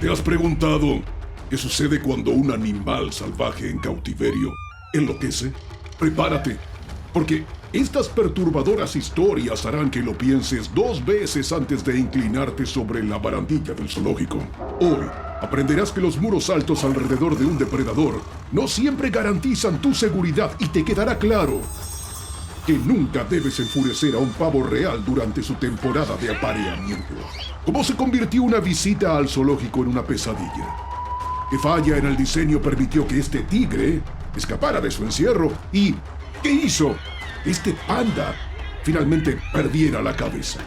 ¿Te has preguntado qué sucede cuando un animal salvaje en cautiverio enloquece? Prepárate, porque estas perturbadoras historias harán que lo pienses 2 veces antes de inclinarte sobre la barandilla del zoológico. Hoy aprenderás que los muros altos alrededor de un depredador no siempre garantizan tu seguridad y te quedará claro que nunca debes enfurecer a un pavo real durante su temporada de apareamiento. ¿Cómo se convirtió una visita al zoológico en una pesadilla? ¿Qué falla en el diseño permitió que este tigre escapara de su encierro? ¿Y qué hizo que este panda finalmente perdiera la cabeza?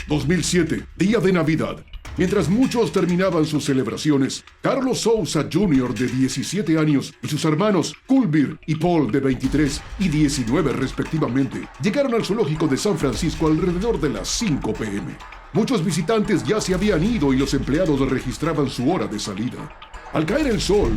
2007, día de Navidad. Mientras muchos terminaban sus celebraciones, Carlos Souza Jr. de 17 años y sus hermanos Kulbir y Paul de 23 y 19 respectivamente llegaron al zoológico de San Francisco alrededor de las 5 p.m. Muchos visitantes ya se habían ido y los empleados registraban su hora de salida. Al caer el sol,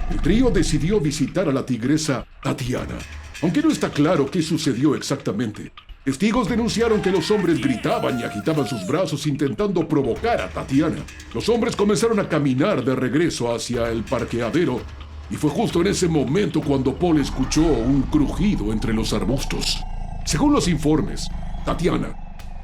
el trío decidió visitar a la tigresa Tatiana, aunque no está claro qué sucedió exactamente. Testigos denunciaron que los hombres gritaban y agitaban sus brazos intentando provocar a Tatiana. Los hombres comenzaron a caminar de regreso hacia el parqueadero y fue justo en ese momento cuando Paul escuchó un crujido entre los arbustos. Según los informes, Tatiana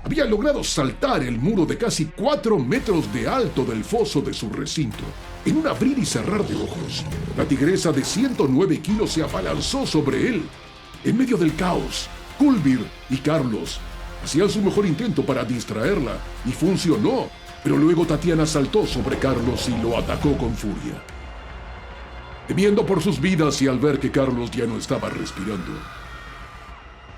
había logrado saltar el muro de casi 4 metros de alto del foso de su recinto. En un abrir y cerrar de ojos, la tigresa de 109 kilos se abalanzó sobre él. En medio del caos, Kulbir y Carlos hacían su mejor intento para distraerla y funcionó, pero luego Tatiana saltó sobre Carlos y lo atacó con furia. Temiendo por sus vidas y al ver que Carlos ya no estaba respirando,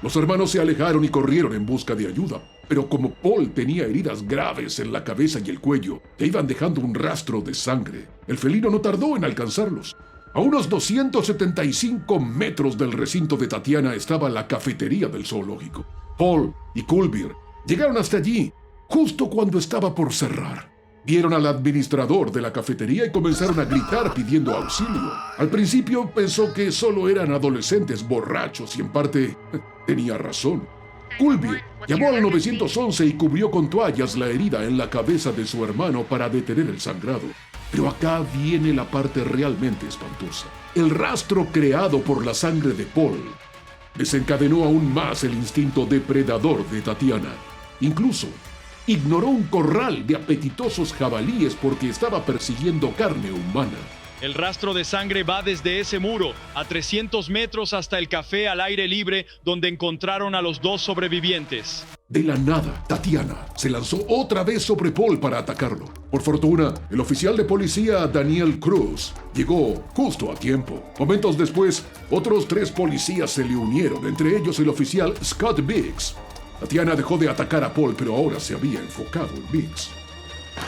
los hermanos se alejaron y corrieron en busca de ayuda, pero como Paul tenía heridas graves en la cabeza y el cuello que iban dejando un rastro de sangre, el felino no tardó en alcanzarlos. A unos 275 metros del recinto de Tatiana estaba la cafetería del zoológico. Paul y Kulbir llegaron hasta allí justo cuando estaba por cerrar. Vieron al administrador de la cafetería y comenzaron a gritar pidiendo auxilio. Al principio pensó que solo eran adolescentes borrachos y en parte tenía razón. Kulbir llamó al 911 y cubrió con toallas la herida en la cabeza de su hermano para detener el sangrado. Pero acá viene la parte realmente espantosa. El rastro creado por la sangre de Paul desencadenó aún más el instinto depredador de Tatiana. Incluso ignoró un corral de apetitosos jabalíes porque estaba persiguiendo carne humana. El rastro de sangre va desde ese muro a 300 metros hasta el café al aire libre donde encontraron a los 2 sobrevivientes. De la nada, Tatiana se lanzó otra vez sobre Paul para atacarlo. Por fortuna, el oficial de policía Daniel Cruz llegó justo a tiempo. Momentos después, otros 3 policías se le unieron, entre ellos el oficial Scott Biggs. Tatiana dejó de atacar a Paul, pero ahora se había enfocado en Biggs.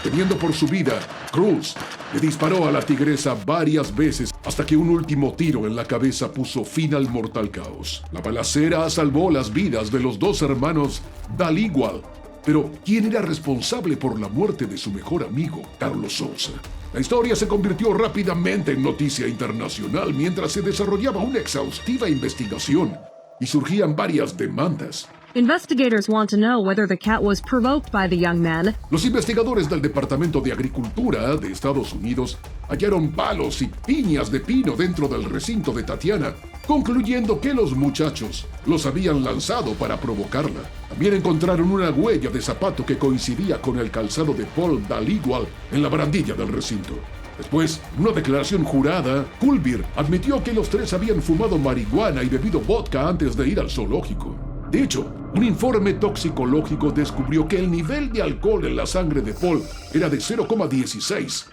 Temiendo por su vida, Cruz le disparó a la tigresa varias veces hasta que un último tiro en la cabeza puso fin al mortal caos. La balacera salvó las vidas de los 2 hermanos Daligual, pero ¿quién era responsable por la muerte de su mejor amigo, Carlos Souza? La historia se convirtió rápidamente en noticia internacional mientras se desarrollaba una exhaustiva investigación y surgían varias demandas. Investigators want to know whether the cat was provoked by the young man. Los investigadores del Departamento de Agricultura de Estados Unidos hallaron palos y piñas de pino dentro del recinto de Tatiana, concluyendo que los muchachos los habían lanzado para provocarla. También encontraron una huella de zapato que coincidía con el calzado de Paul Daligual en la barandilla del recinto. Después, en una declaración jurada, Kulbir admitió que los 3 habían fumado marihuana y bebido vodka antes de ir al zoológico. De hecho, un informe toxicológico descubrió que el nivel de alcohol en la sangre de Paul era de 0,16,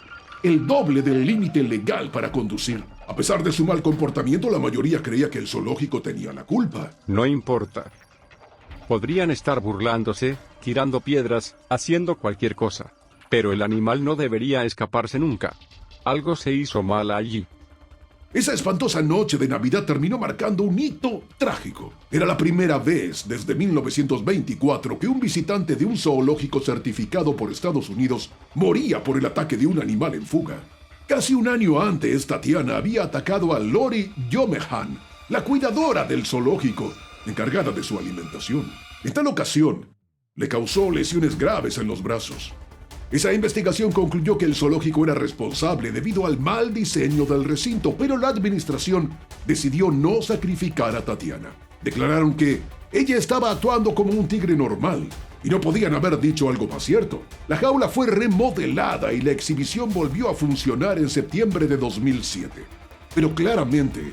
el doble del límite legal para conducir. A pesar de su mal comportamiento, la mayoría creía que el zoológico tenía la culpa. No importa. Podrían estar burlándose, tirando piedras, haciendo cualquier cosa. Pero el animal no debería escaparse nunca. Algo se hizo mal allí. Esa espantosa noche de Navidad terminó marcando un hito trágico. Era la primera vez desde 1924 que un visitante de un zoológico certificado por Estados Unidos moría por el ataque de un animal en fuga. Casi un año antes, Tatiana había atacado a Lori Yomehan, la cuidadora del zoológico, encargada de su alimentación. En tal ocasión, le causó lesiones graves en los brazos. Esa investigación concluyó que el zoológico era responsable debido al mal diseño del recinto, pero la administración decidió no sacrificar a Tatiana. Declararon que ella estaba actuando como un tigre normal y no podían haber dicho algo más cierto. La jaula fue remodelada y la exhibición volvió a funcionar en septiembre de 2007. Pero claramente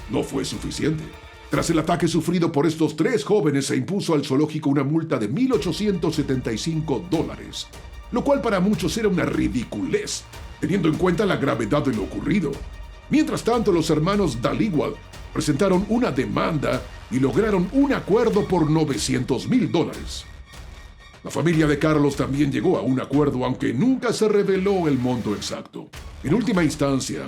no fue suficiente. Tras el ataque sufrido por estos 3 jóvenes, se impuso al zoológico una multa de $1,875, lo cual para muchos era una ridiculez, teniendo en cuenta la gravedad de lo ocurrido. Mientras tanto, los hermanos Dhaliwal presentaron una demanda y lograron un acuerdo por $900,000. La familia de Carlos también llegó a un acuerdo, aunque nunca se reveló el monto exacto. En última instancia,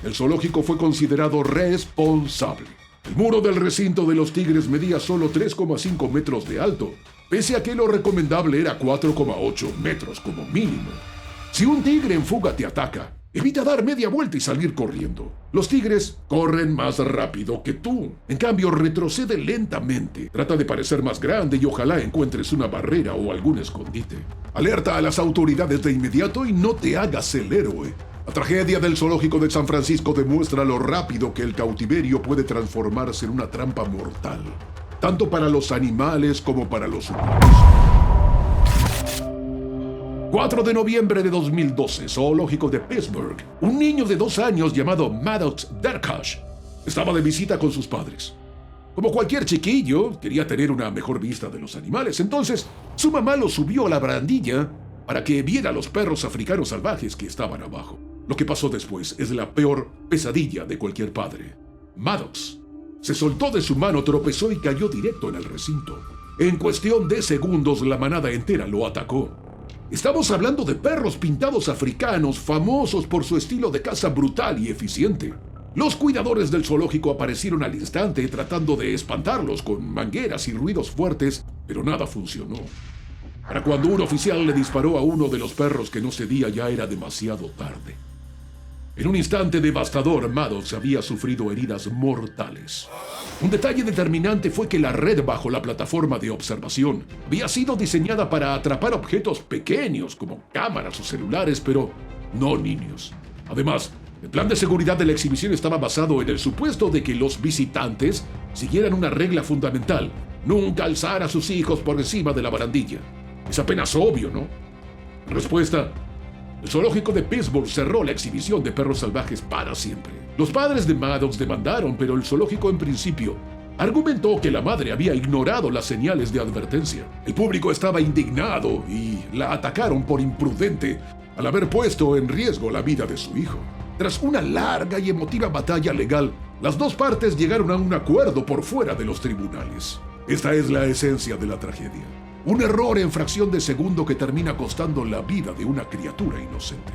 el zoológico fue considerado responsable. El muro del recinto de los tigres medía solo 3,5 metros de alto, pese a que lo recomendable era 4,8 metros como mínimo. Si un tigre en fuga te ataca, evita dar media vuelta y salir corriendo. Los tigres corren más rápido que tú. En cambio, retrocede lentamente. Trata de parecer más grande y ojalá encuentres una barrera o algún escondite. Alerta a las autoridades de inmediato y no te hagas el héroe. La tragedia del zoológico de San Francisco demuestra lo rápido que el cautiverio puede transformarse en una trampa mortal, tanto para los animales como para los humanos. 4 de noviembre de 2012, zoológico de Pittsburgh. Un niño de 2 años llamado Maddox Derkash estaba de visita con sus padres. Como cualquier chiquillo, quería tener una mejor vista de los animales, entonces su mamá lo subió a la barandilla para que viera a los perros africanos salvajes que estaban abajo. Lo que pasó después es la peor pesadilla de cualquier padre. Maddox se soltó de su mano, tropezó y cayó directo en el recinto. En cuestión de segundos, la manada entera lo atacó. Estamos hablando de perros pintados africanos, famosos por su estilo de caza brutal y eficiente. Los cuidadores del zoológico aparecieron al instante tratando de espantarlos con mangueras y ruidos fuertes, pero nada funcionó. Para cuando un oficial le disparó a uno de los perros que no cedía, ya era demasiado tarde. En un instante devastador, Maddox había sufrido heridas mortales. Un detalle determinante fue que la red bajo la plataforma de observación había sido diseñada para atrapar objetos pequeños como cámaras o celulares, pero no niños. Además, el plan de seguridad de la exhibición estaba basado en el supuesto de que los visitantes siguieran una regla fundamental: nunca alzar a sus hijos por encima de la barandilla. Es apenas obvio, ¿no? En respuesta, el zoológico de Pittsburgh cerró la exhibición de perros salvajes para siempre. Los padres de Maddox demandaron, pero el zoológico en principio argumentó que la madre había ignorado las señales de advertencia. El público estaba indignado y la atacaron por imprudente al haber puesto en riesgo la vida de su hijo. Tras una larga y emotiva batalla legal, las dos partes llegaron a un acuerdo por fuera de los tribunales. Esta es la esencia de la tragedia. Un error en fracción de segundo que termina costando la vida de una criatura inocente.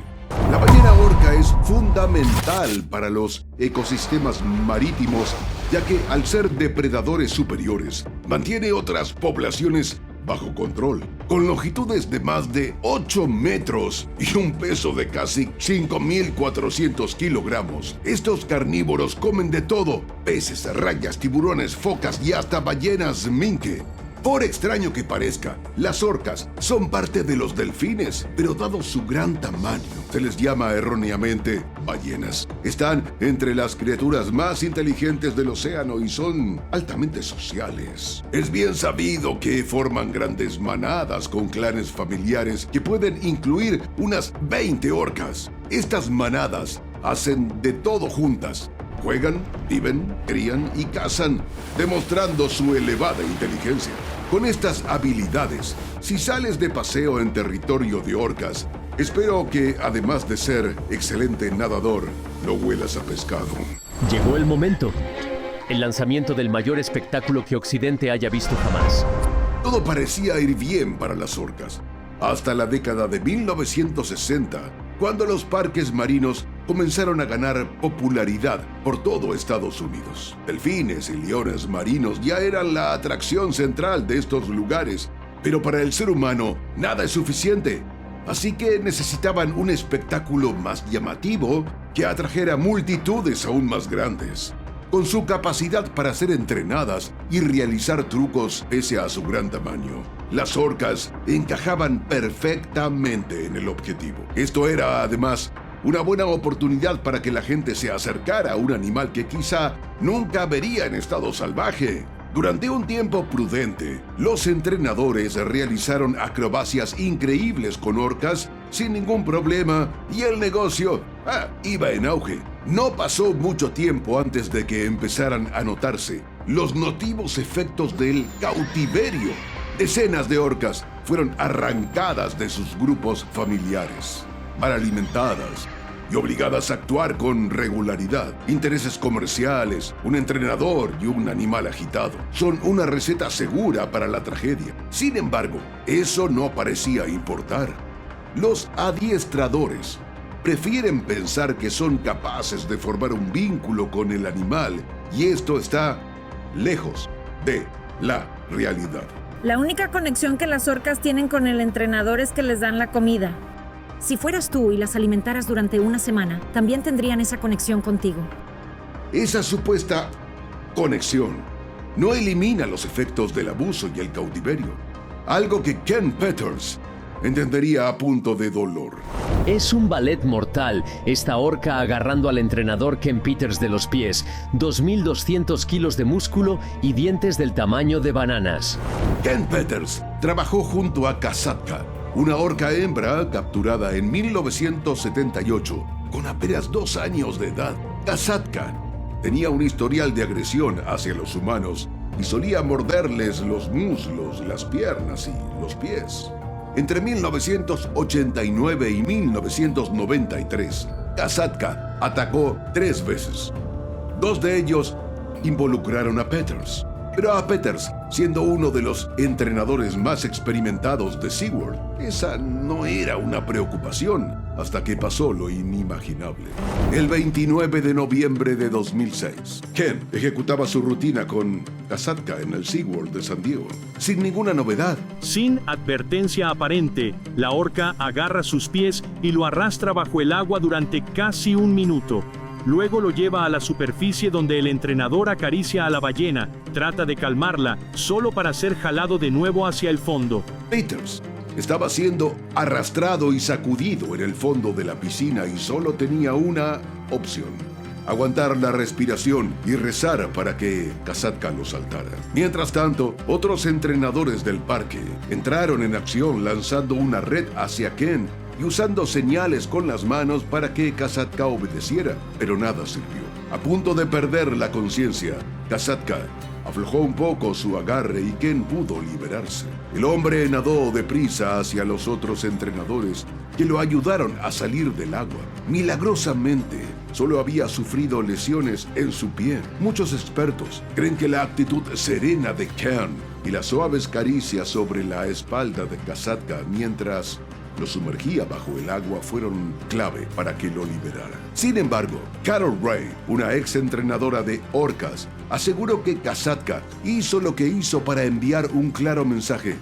La ballena orca es fundamental para los ecosistemas marítimos, ya que al ser depredadores superiores, mantiene otras poblaciones bajo control. Con longitudes de más de 8 metros y un peso de casi 5.400 kilogramos, estos carnívoros comen de todo: peces, rayas, tiburones, focas y hasta ballenas minke. Por extraño que parezca, las orcas son parte de los delfines, pero dado su gran tamaño, se les llama erróneamente ballenas. Están entre las criaturas más inteligentes del océano y son altamente sociales. Es bien sabido que forman grandes manadas con clanes familiares que pueden incluir unas 20 orcas. Estas manadas hacen de todo juntas. Juegan, viven, crían y cazan, demostrando su elevada inteligencia. Con estas habilidades, si sales de paseo en territorio de orcas, espero que, además de ser excelente nadador, no huelas a pescado. Llegó el momento. El lanzamiento del mayor espectáculo que Occidente haya visto jamás. Todo parecía ir bien para las orcas, hasta la década de 1960, cuando los parques marinos comenzaron a ganar popularidad por todo Estados Unidos. Delfines y leones marinos ya eran la atracción central de estos lugares, pero para el ser humano nada es suficiente. Así que necesitaban un espectáculo más llamativo que atrajera multitudes aún más grandes. con su capacidad para ser entrenadas y realizar trucos pese a su gran tamaño. Las orcas encajaban perfectamente en el objetivo. Esto era, además, una buena oportunidad para que la gente se acercara a un animal que quizá nunca vería en estado salvaje. Durante un tiempo prudente, los entrenadores realizaron acrobacias increíbles con orcas sin ningún problema y el negocio iba en auge. No pasó mucho tiempo antes de que empezaran a notarse los notivos efectos del cautiverio. Decenas de orcas fueron arrancadas de sus grupos familiares, mal alimentadas y obligadas a actuar con regularidad. Intereses comerciales, un entrenador y un animal agitado son una receta segura para la tragedia. Sin embargo, eso no parecía importar. Los adiestradores prefieren pensar que son capaces de formar un vínculo con el animal y esto está lejos de la realidad. La única conexión que las orcas tienen con el entrenador es que les dan la comida. Si fueras tú y las alimentaras durante una semana, también tendrían esa conexión contigo. Esa supuesta conexión no elimina los efectos del abuso y el cautiverio, algo que Ken Peters entendería a punto de dolor. Es un ballet mortal, esta orca agarrando al entrenador Ken Peters de los pies, 2.200 kilos de músculo y dientes del tamaño de bananas. Ken Peters trabajó junto a Kasatka, una orca hembra capturada en 1978 con apenas 2 años de edad. Kasatka tenía un historial de agresión hacia los humanos y solía morderles los muslos, las piernas y los pies. Entre 1989 y 1993, Kasatka atacó 3 veces. 2 de ellos involucraron a Peters. Pero a Peters, siendo uno de los entrenadores más experimentados de SeaWorld, esa no era una preocupación hasta que pasó lo inimaginable. El 29 de noviembre de 2006, Ken ejecutaba su rutina con Kasatka en el SeaWorld de San Diego, sin ninguna novedad. Sin advertencia aparente, la orca agarra sus pies y lo arrastra bajo el agua durante casi 1 minuto. Luego lo lleva a la superficie donde el entrenador acaricia a la ballena, trata de calmarla, solo para ser jalado de nuevo hacia el fondo. Peters estaba siendo arrastrado y sacudido en el fondo de la piscina y solo tenía una opción: aguantar la respiración y rezar para que Kasatka lo saltara. Mientras tanto, otros entrenadores del parque entraron en acción lanzando una red hacia Ken y usando señales con las manos para que Kasatka obedeciera, pero nada sirvió. A punto de perder la conciencia, Kasatka aflojó un poco su agarre y Ken pudo liberarse. El hombre nadó deprisa hacia los otros entrenadores que lo ayudaron a salir del agua. Milagrosamente, solo había sufrido lesiones en su pie. Muchos expertos creen que la actitud serena de Ken y las suaves caricias sobre la espalda de Kasatka mientras lo sumergía bajo el agua fueron clave para que lo liberara. Sin embargo, Carol Ray, una ex entrenadora de orcas, aseguró que Kasatka hizo lo que hizo para enviar un claro mensaje: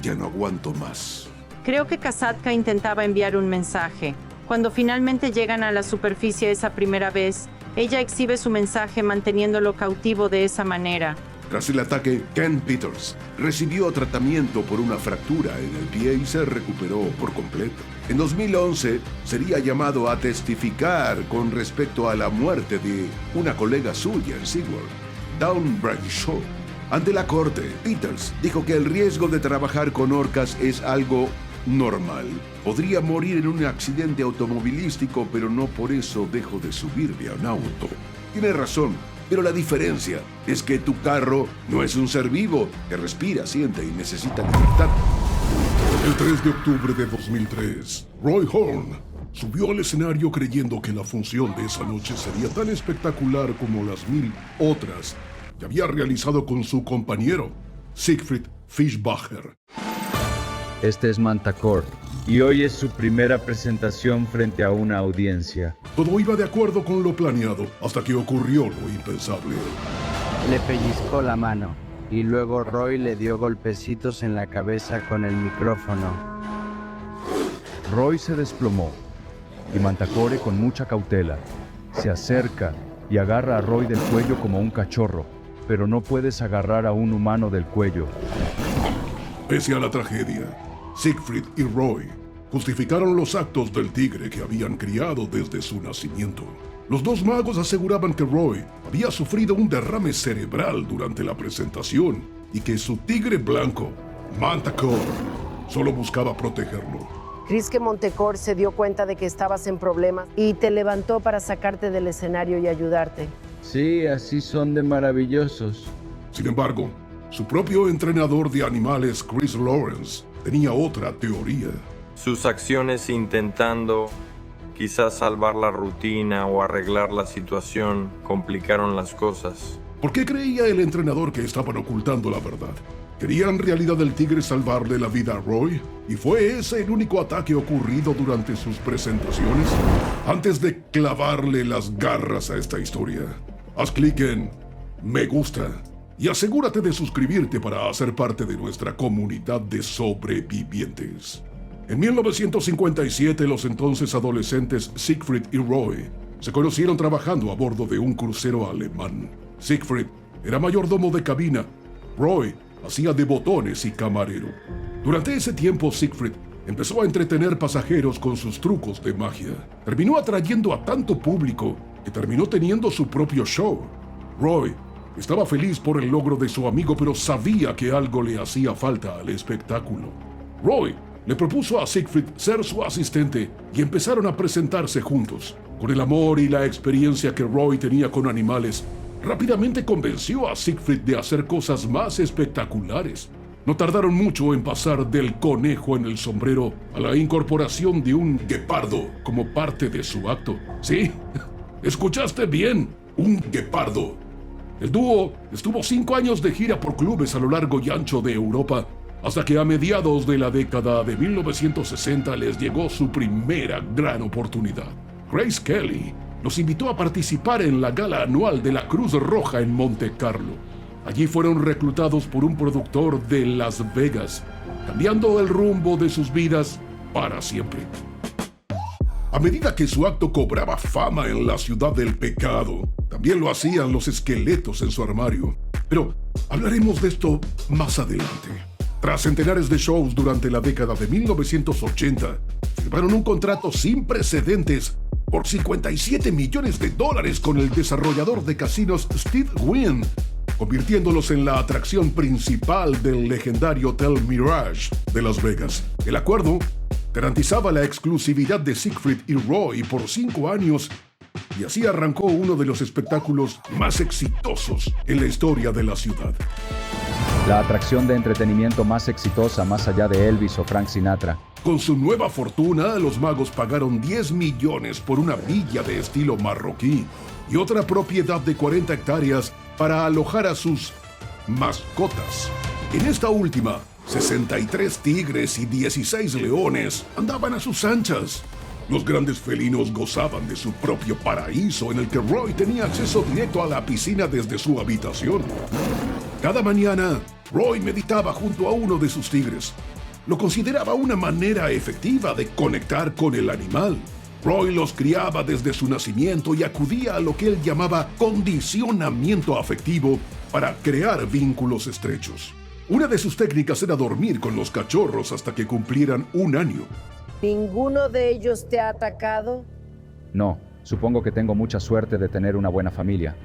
ya no aguanto más. Creo que Kasatka intentaba enviar un mensaje. Cuando finalmente llegan a la superficie esa primera vez, ella exhibe su mensaje manteniéndolo cautivo de esa manera. Tras el ataque, Ken Peters recibió tratamiento por una fractura en el pie y se recuperó por completo. En 2011 sería llamado a testificar con respecto a la muerte de una colega suya en SeaWorld, Dawn Bradshaw. Ante la corte, Peters dijo que el riesgo de trabajar con orcas es algo normal. Podría morir en un accidente automovilístico, pero no por eso dejo de subirme a un auto. Tiene razón. Pero la diferencia es que tu carro no es un ser vivo que respira, siente y necesita libertad. El 3 de octubre de 2003, Roy Horn subió al escenario creyendo que la función de esa noche sería tan espectacular como las 1000 otras que había realizado con su compañero, Siegfried Fischbacher. Este es Mantacore, y hoy es su primera presentación frente a una audiencia. Todo iba de acuerdo con lo planeado, hasta que ocurrió lo impensable. Le pellizcó la mano, y luego Roy le dio golpecitos en la cabeza con el micrófono. Roy se desplomó, y Mantacore, con mucha cautela, se acerca y agarra a Roy del cuello como un cachorro, pero no puedes agarrar a un humano del cuello. Pese a la tragedia, Siegfried y Roy justificaron los actos del tigre que habían criado desde su nacimiento. Los dos magos aseguraban que Roy había sufrido un derrame cerebral durante la presentación y que su tigre blanco, Manticore, solo buscaba protegerlo. ¿Crees que Manticore se dio cuenta de que estabas en problemas y te levantó para sacarte del escenario y ayudarte? Sí, así son de maravillosos. Sin embargo, su propio entrenador de animales, Chris Lawrence, tenía otra teoría. Sus acciones intentando quizás salvar la rutina o arreglar la situación complicaron las cosas. ¿Por qué creía el entrenador que estaban ocultando la verdad? ¿Quería en realidad el tigre salvarle la vida a Roy? ¿Y fue ese el único ataque ocurrido durante sus presentaciones? Antes de clavarle las garras a esta historia, haz clic en Me gusta y asegúrate de suscribirte para hacer parte de nuestra comunidad de sobrevivientes. En 1957, los entonces adolescentes Siegfried y Roy se conocieron trabajando a bordo de un crucero alemán. Siegfried era mayordomo de cabina. Roy hacía de botones y camarero. Durante ese tiempo, Siegfried empezó a entretener pasajeros con sus trucos de magia. Terminó atrayendo a tanto público que terminó teniendo su propio show. Roy estaba feliz por el logro de su amigo, pero sabía que algo le hacía falta al espectáculo. Roy le propuso a Siegfried ser su asistente y empezaron a presentarse juntos. Con el amor y la experiencia que Roy tenía con animales, rápidamente convenció a Siegfried de hacer cosas más espectaculares. No tardaron mucho en pasar del conejo en el sombrero a la incorporación de un guepardo como parte de su acto. Sí, escuchaste bien, un guepardo. El dúo estuvo 5 años de gira por clubes a lo largo y ancho de Europa, hasta que a mediados de la década de 1960 les llegó su primera gran oportunidad. Grace Kelly los invitó a participar en la gala anual de la Cruz Roja en Monte Carlo. Allí fueron reclutados por un productor de Las Vegas, cambiando el rumbo de sus vidas para siempre. A medida que su acto cobraba fama en la ciudad del pecado, también lo hacían los esqueletos en su armario. Pero hablaremos de esto más adelante. Tras centenares de shows durante la década de 1980, firmaron un contrato sin precedentes por $57 millones con el desarrollador de casinos Steve Wynn, convirtiéndolos en la atracción principal del legendario Hotel Mirage de Las Vegas. El acuerdo garantizaba la exclusividad de Siegfried y Roy por 5 años y así arrancó uno de los espectáculos más exitosos en la historia de la ciudad. La atracción de entretenimiento más exitosa más allá de Elvis o Frank Sinatra. Con su nueva fortuna, los magos pagaron $10 millones por una villa de estilo marroquí y otra propiedad de 40 hectáreas para alojar a sus mascotas. En esta última, 63 tigres y 16 leones andaban a sus anchas. Los grandes felinos gozaban de su propio paraíso en el que Roy tenía acceso directo a la piscina desde su habitación. Cada mañana, Roy meditaba junto a uno de sus tigres. Lo consideraba una manera efectiva de conectar con el animal. Roy los criaba desde su nacimiento y acudía a lo que él llamaba condicionamiento afectivo para crear vínculos estrechos. Una de sus técnicas era dormir con los cachorros hasta que cumplieran 1 año. ¿Ninguno de ellos te ha atacado? No, supongo que tengo mucha suerte de tener una buena familia.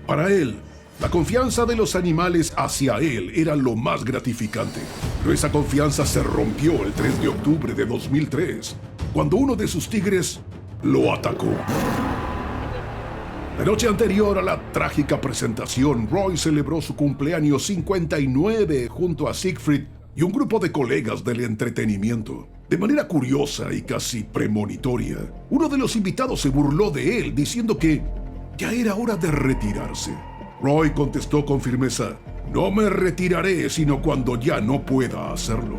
Para él, la confianza de los animales hacia él era lo más gratificante. Pero esa confianza se rompió el 3 de octubre de 2003, cuando uno de sus tigres lo atacó. La noche anterior a la trágica presentación, Roy celebró su cumpleaños 59 junto a Siegfried y un grupo de colegas del entretenimiento. De manera curiosa y casi premonitoria, uno de los invitados se burló de él diciendo que ya era hora de retirarse. Roy contestó con firmeza: "No me retiraré sino cuando ya no pueda hacerlo".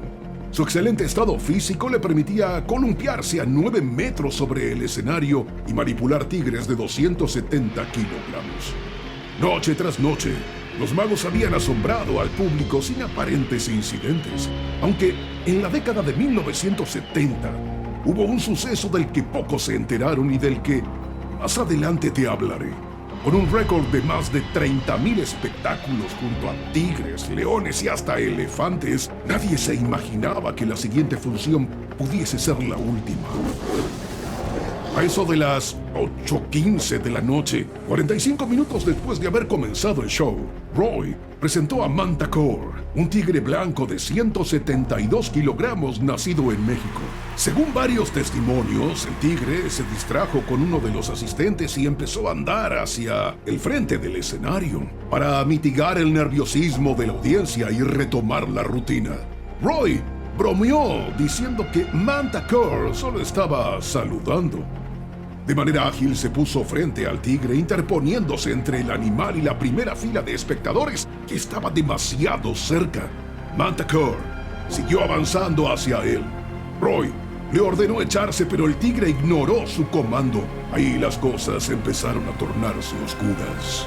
Su excelente estado físico le permitía columpiarse a 9 metros sobre el escenario y manipular tigres de 270 kilogramos. Noche tras noche, los magos habían asombrado al público sin aparentes incidentes, aunque en la década de 1970 hubo un suceso del que pocos se enteraron y del que más adelante te hablaré. Con un récord de más de 30.000 espectáculos junto a tigres, leones y hasta elefantes, nadie se imaginaba que la siguiente función pudiese ser la última. A eso de las 8:15 de la noche, 45 minutos después de haber comenzado el show, Roy presentó a Mantacore, un tigre blanco de 172 kilogramos nacido en México. Según varios testimonios, el tigre se distrajo con uno de los asistentes y empezó a andar hacia el frente del escenario para mitigar el nerviosismo de la audiencia y retomar la rutina. Roy bromeó diciendo que Mantacore solo estaba saludando. De manera ágil se puso frente al tigre, interponiéndose entre el animal y la primera fila de espectadores que estaba demasiado cerca. Mantacore siguió avanzando hacia él. Roy le ordenó echarse, pero el tigre ignoró su comando. Ahí las cosas empezaron a tornarse oscuras.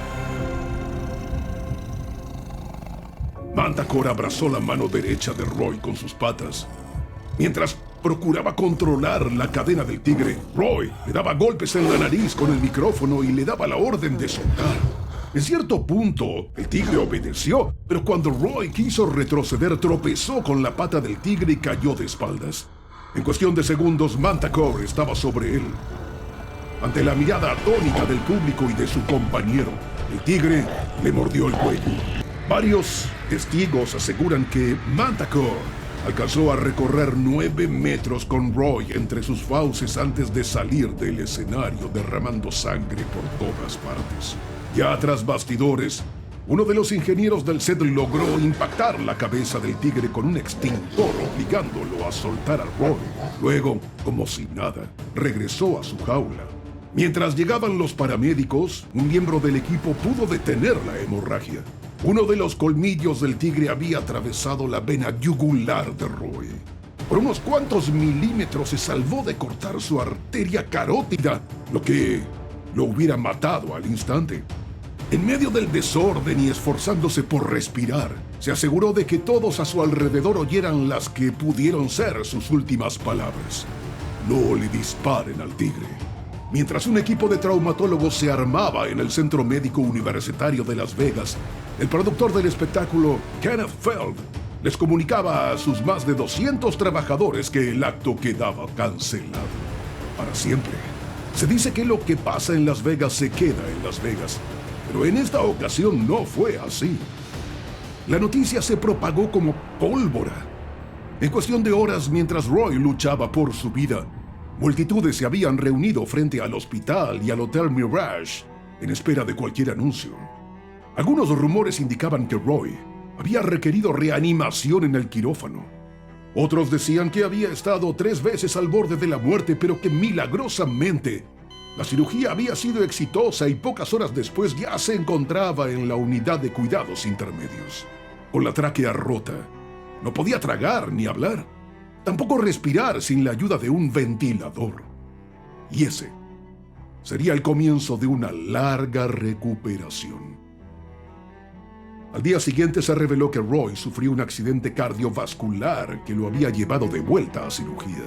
Mantacore abrazó la mano derecha de Roy con sus patas. Mientras procuraba controlar la cadena del tigre, Roy le daba golpes en la nariz con el micrófono y le daba la orden de soltar. En cierto punto, el tigre obedeció, pero cuando Roy quiso retroceder, tropezó con la pata del tigre y cayó de espaldas. En cuestión de segundos, Mantacore estaba sobre él. Ante la mirada atónita del público y de su compañero, el tigre le mordió el cuello. Varios testigos aseguran que Mantacore alcanzó a recorrer 9 metros con Roy entre sus fauces antes de salir del escenario derramando sangre por todas partes. Ya tras bastidores, uno de los ingenieros del set logró impactar la cabeza del tigre con un extintor, obligándolo a soltar a Roy. Luego, como si nada, regresó a su jaula. Mientras llegaban los paramédicos, un miembro del equipo pudo detener la hemorragia. Uno de los colmillos del tigre había atravesado la vena yugular de Roy. Por unos cuantos milímetros se salvó de cortar su arteria carótida, lo que lo hubiera matado al instante. En medio del desorden y esforzándose por respirar, se aseguró de que todos a su alrededor oyeran las que pudieron ser sus últimas palabras. No le disparen al tigre. Mientras un equipo de traumatólogos se armaba en el Centro Médico Universitario de Las Vegas, el productor del espectáculo, Kenneth Feld, les comunicaba a sus más de 200 trabajadores que el acto quedaba cancelado para siempre. Se dice que lo que pasa en Las Vegas se queda en Las Vegas, pero en esta ocasión no fue así. La noticia se propagó como pólvora. En cuestión de horas, mientras Roy luchaba por su vida, multitudes se habían reunido frente al hospital y al Hotel Mirage en espera de cualquier anuncio. Algunos rumores indicaban que Roy había requerido reanimación en el quirófano. Otros decían que había estado 3 veces al borde de la muerte, pero que milagrosamente la cirugía había sido exitosa y pocas horas después ya se encontraba en la unidad de cuidados intermedios. Con la tráquea rota, no podía tragar ni hablar. Tampoco respirar sin la ayuda de un ventilador. Y ese sería el comienzo de una larga recuperación. Al día siguiente se reveló que Roy sufrió un accidente cardiovascular que lo había llevado de vuelta a cirugía.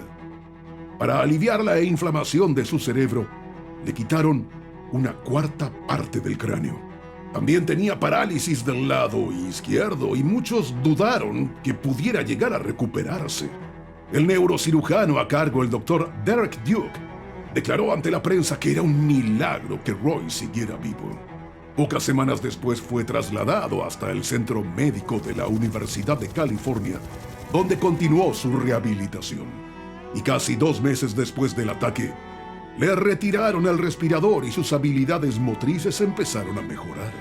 Para aliviar la inflamación de su cerebro, le quitaron una 1/4 parte del cráneo. También tenía parálisis del lado izquierdo y muchos dudaron que pudiera llegar a recuperarse. El neurocirujano a cargo, el Dr. Derek Duke, declaró ante la prensa que era un milagro que Roy siguiera vivo. Pocas semanas después fue trasladado hasta el Centro Médico de la Universidad de California, donde continuó su rehabilitación. Y casi 2 meses después del ataque, le retiraron el respirador y sus habilidades motrices empezaron a mejorar.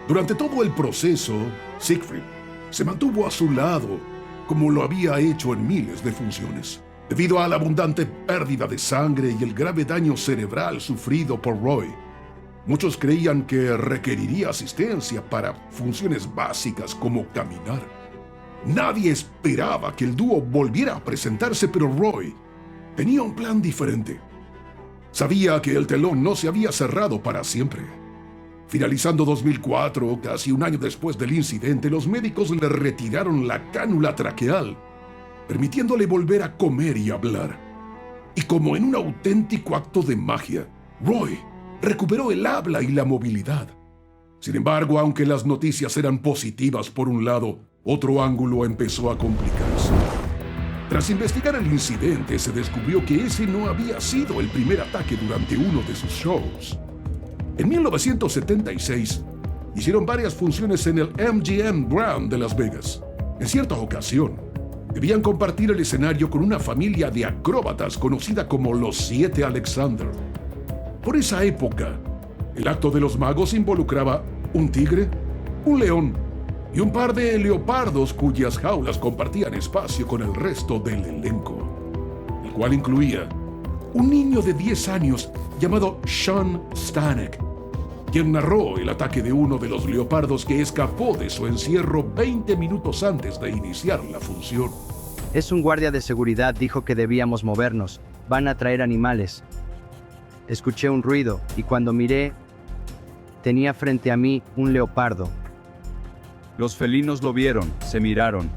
Durante todo el proceso, Siegfried se mantuvo a su lado, como lo había hecho en miles de funciones. Debido a la abundante pérdida de sangre y el grave daño cerebral sufrido por Roy, muchos creían que requeriría asistencia para funciones básicas como caminar. Nadie esperaba que el dúo volviera a presentarse, pero Roy tenía un plan diferente. Sabía que el telón no se había cerrado para siempre. Finalizando 2004, casi un año después del incidente, los médicos le retiraron la cánula traqueal, permitiéndole volver a comer y hablar. Y como en un auténtico acto de magia, Roy recuperó el habla y la movilidad. Sin embargo, aunque las noticias eran positivas por un lado, otro ángulo empezó a complicarse. Tras investigar el incidente, se descubrió que ese no había sido el primer ataque durante uno de sus shows. En 1976, hicieron varias funciones en el MGM Grand de Las Vegas. En cierta ocasión, debían compartir el escenario con una familia de acróbatas conocida como los 7 Alexander. Por esa época, el acto de los magos involucraba un tigre, un león y un par de leopardos cuyas jaulas compartían espacio con el resto del elenco, el cual incluía un niño de 10 años llamado Sean Stanek, quien narró el ataque de uno de los leopardos que escapó de su encierro 20 minutos antes de iniciar la función. Es un guardia de seguridad, dijo que debíamos movernos. Van a traer animales. Escuché un ruido y cuando miré, tenía frente a mí un leopardo. Los felinos lo vieron, se miraron.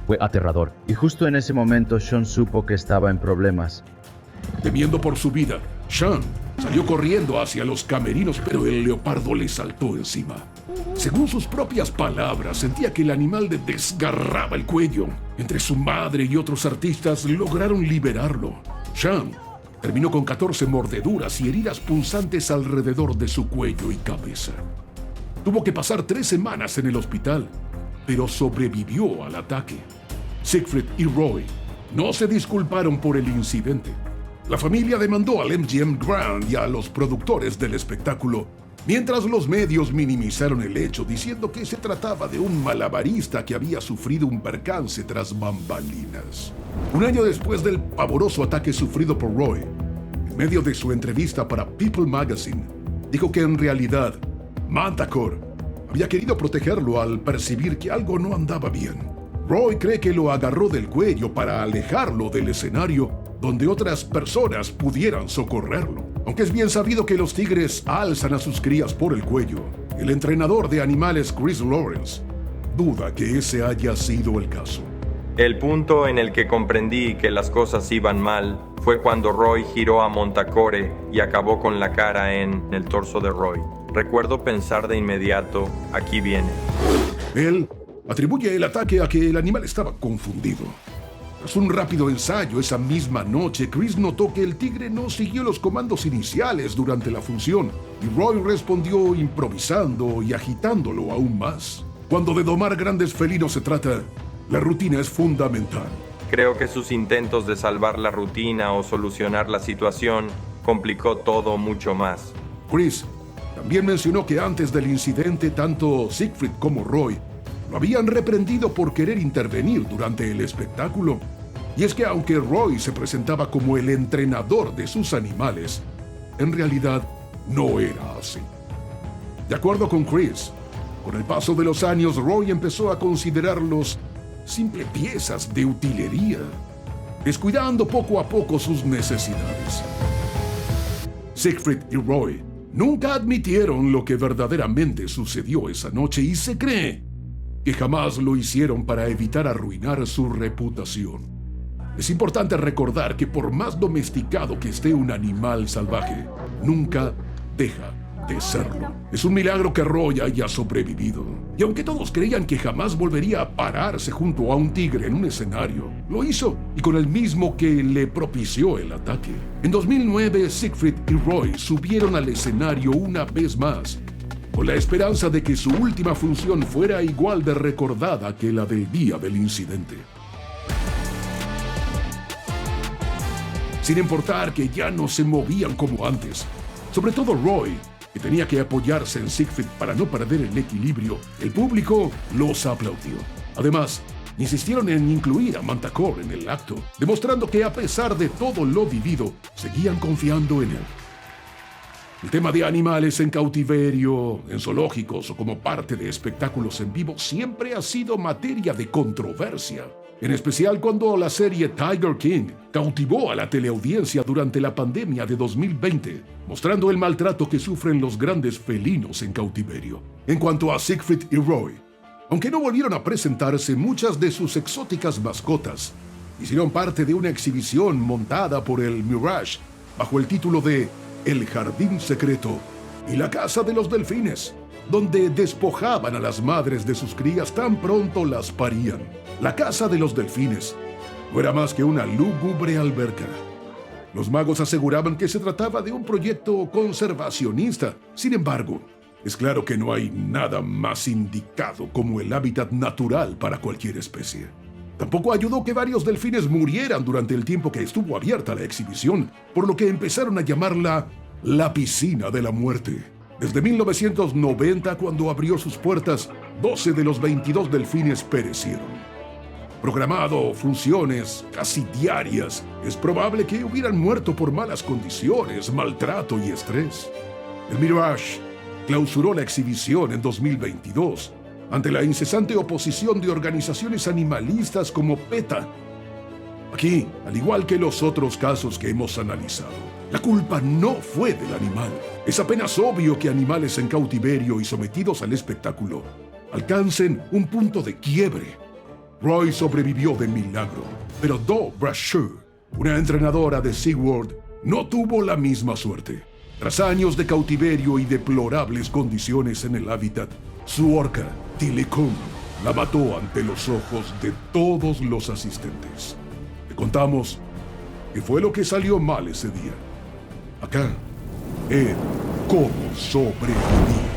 Fue aterrador. Y justo en ese momento Sean supo que estaba en problemas. Temiendo por su vida, Sean salió corriendo hacia los camerinos, pero el leopardo le saltó encima. Según sus propias palabras, sentía que el animal le desgarraba el cuello. Entre su madre y otros artistas lograron liberarlo. Sean terminó con 14 mordeduras y heridas punzantes alrededor de su cuello y cabeza. Tuvo que pasar 3 semanas en el hospital, pero sobrevivió al ataque. Siegfried y Roy no se disculparon por el incidente. La familia demandó al MGM Grand y a los productores del espectáculo, mientras los medios minimizaron el hecho diciendo que se trataba de un malabarista que había sufrido un percance tras bambalinas. Un año después del pavoroso ataque sufrido por Roy, en medio de su entrevista para People Magazine, dijo que en realidad Mantacore había querido protegerlo al percibir que algo no andaba bien. Roy cree que lo agarró del cuello para alejarlo del escenario donde otras personas pudieran socorrerlo. Aunque es bien sabido que los tigres alzan a sus crías por el cuello, el entrenador de animales Chris Lawrence duda que ese haya sido el caso. El punto en el que comprendí que las cosas iban mal fue cuando Roy giró a Mantacore y acabó con la cara en el torso de Roy. Recuerdo pensar de inmediato, aquí viene. Él atribuye el ataque a que el animal estaba confundido. Tras un rápido ensayo esa misma noche, Chris notó que el tigre no siguió los comandos iniciales durante la función y Roy respondió improvisando y agitándolo aún más. Cuando de domar grandes felinos se trata, la rutina es fundamental. Creo que sus intentos de salvar la rutina o solucionar la situación complicó todo mucho más. Chris también mencionó que antes del incidente, tanto Siegfried como Roy lo habían reprendido por querer intervenir durante el espectáculo. Y es que aunque Roy se presentaba como el entrenador de sus animales, en realidad no era así. De acuerdo con Chris, con el paso de los años, Roy empezó a considerarlos simples piezas de utilería, descuidando poco a poco sus necesidades. Siegfried y Roy nunca admitieron lo que verdaderamente sucedió esa noche y se cree que jamás lo hicieron para evitar arruinar su reputación. Es importante recordar que por más domesticado que esté un animal salvaje, nunca deja de serlo. Es un milagro que Roy haya sobrevivido. Y aunque todos creían que jamás volvería a pararse junto a un tigre en un escenario, lo hizo y con el mismo que le propició el ataque. En 2009, Siegfried y Roy subieron al escenario una vez más, con la esperanza de que su última función fuera igual de recordada que la del día del incidente. Sin importar que ya no se movían como antes, sobre todo Roy, que tenía que apoyarse en Siegfried para no perder el equilibrio, el público los aplaudió. Además, insistieron en incluir a Mantacore en el acto, demostrando que a pesar de todo lo vivido, seguían confiando en él. El tema de animales en cautiverio, en zoológicos o como parte de espectáculos en vivo siempre ha sido materia de controversia. En especial cuando la serie Tiger King cautivó a la teleaudiencia durante la pandemia de 2020, mostrando el maltrato que sufren los grandes felinos en cautiverio. En cuanto a Siegfried y Roy, aunque no volvieron a presentarse, muchas de sus exóticas mascotas hicieron parte de una exhibición montada por el Mirage bajo el título de el jardín secreto y la casa de los delfines, donde despojaban a las madres de sus crías tan pronto las parían. La casa de los delfines no era más que una lúgubre alberca. Los magos aseguraban que se trataba de un proyecto conservacionista. Sin embargo, es claro que no hay nada más indicado como el hábitat natural para cualquier especie. Tampoco ayudó que varios delfines murieran durante el tiempo que estuvo abierta la exhibición, por lo que empezaron a llamarla la piscina de la muerte. Desde 1990, cuando abrió sus puertas, 12 de los 22 delfines perecieron. Programado funciones casi diarias, es probable que hubieran muerto por malas condiciones, maltrato y estrés. El Mirage clausuró la exhibición en 2022 ante la incesante oposición de organizaciones animalistas como PETA. Aquí, al igual que los otros casos que hemos analizado, la culpa no fue del animal. Es apenas obvio que animales en cautiverio y sometidos al espectáculo alcancen un punto de quiebre. Roy sobrevivió de milagro, pero Do Brashear, una entrenadora de SeaWorld, no tuvo la misma suerte. Tras años de cautiverio y deplorables condiciones en el hábitat, su orca, Tilikum, la mató ante los ojos de todos los asistentes. Le contamos qué fue lo que salió mal ese día. Acá, en Cómo Sobrevivir.